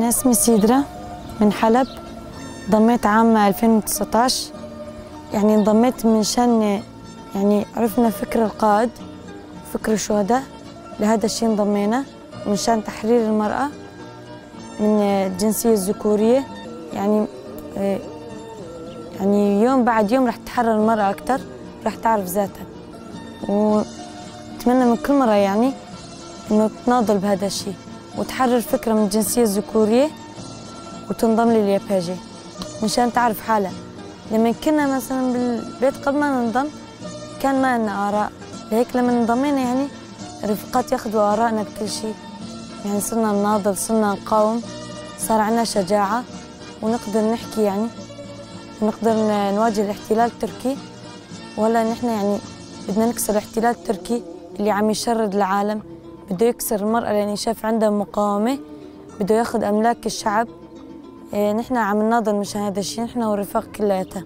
أنا اسمي سيدرا من حلب. انضميت عام 2019. انضميت من شان عرفنا فكر القائد، فكر الشهداء. لهذا الشيء انضمينا من شان تحرير المرأة من الجنسية الذكورية. يوم بعد يوم راح تتحرر المرأة أكثر، راح تعرف ذاتها. وأتمنى من كل مرة إنه تناضل بهذا الشيء وتحرر فكرة من الجنسية الذكورية وتنضم للياباجي مشان تعرف حالها. لما كنا مثلا بالبيت قبل ما ننضم كان ما لنا آراء، لهيك لما انضمينا الرفقات ياخذوا آرائنا بكل شيء. صرنا نناضل، صرنا نقاوم، صار عندنا شجاعة ونقدر نحكي ونقدر نواجه الاحتلال التركي. وهلا نحن بدنا نكسر الاحتلال التركي اللي عم يشرد العالم، بده يكسر المرأة لأن شاف عندها مقاومة، بده ياخذ أملاك الشعب. نحن عم نناضل مشان هذا الشيء، نحن والرفاق كلياتها.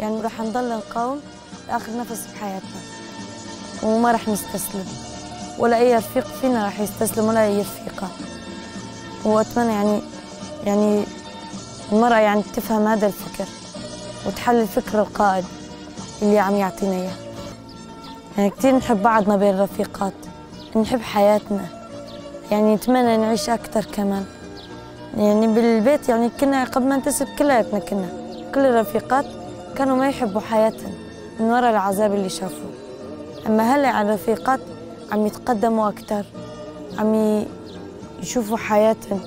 رح نضل نقاوم لآخر نفس بحياتنا وما رح نستسلم، ولا أي رفيق فينا رح يستسلم ولا أي رفيقة. وأتمنى المرأة تفهم هذا الفكر وتحلل فكر القائد اللي عم يعطينا إياه. كثير نحب بعضنا بين الرفيقات، نحب حياتنا. نتمنى نعيش أكثر كمان. بالبيت كنا قبل ما ننتسب كلياتنا كل الرفيقات كانوا ما يحبوا حياتهم من وراء العذاب اللي شافوه. أما هلا الرفيقات عم يتقدموا أكثر، عم يشوفوا حياتهم،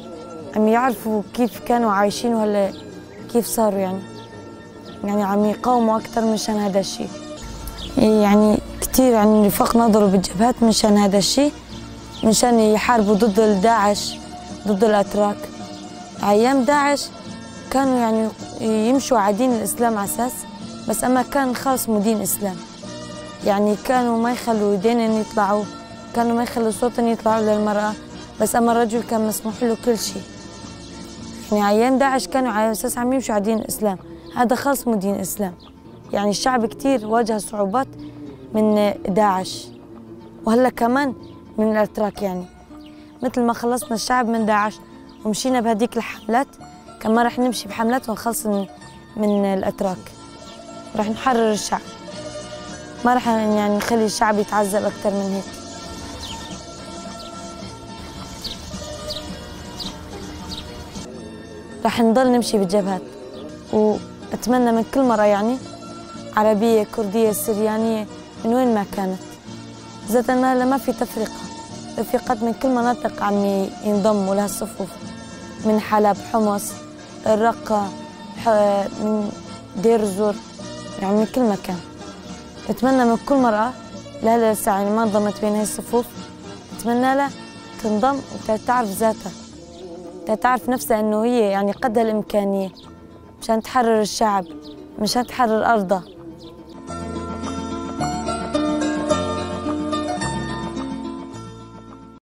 عم يعرفوا كيف كانوا عايشين وهلا كيف صاروا. عم يقاوموا أكثر مشان هذا الشيء. كثير الرفاق نضلوا بالجبهات مشان هذا الشيء، مشان يحاربوا ضد داعش، ضد الأتراك. أيام داعش كانوا يمشوا على دين الإسلام على أساس، بس أما كان خالص مو دين إسلام. كانوا ما يخلوا يدين يطلعوا، كانوا ما يخلوا صوت يطلعوا للمرأة، بس أما الرجل كان مسموح له كل شيء. أيام داعش كانوا على أساس عم يمشوا على دين الإسلام، هذا خالص مو دين إسلام. الشعب كتير واجه صعوبات من داعش، وهلا كمان من الأتراك. مثل ما خلصنا الشعب من داعش ومشينا بهديك الحملات، كمان رح نمشي بحملات ونخلص من الأتراك. رح نحرر الشعب، ما رح نخلي الشعب يتعذب أكثر من هيك. رح نضل نمشي بالجبهات، وأتمنى من كل مرة عربية، كردية، سريانية، من وين ما كانت، ذات هلا ما في تفرقة. رفيقات من كل مناطق عم ينضموا لها الصفوف، من حلب، حمص، الرقة، من دير الزور، من كل مكان. أتمنى من كل مرأة لهلا لسه ما انضمت بين هاي الصفوف، أتمنى لها تنضم وتعرف ذاتها، تعرف نفسها إنه هي قدها الإمكانية مشان تحرر الشعب، مشان تحرر أرضها.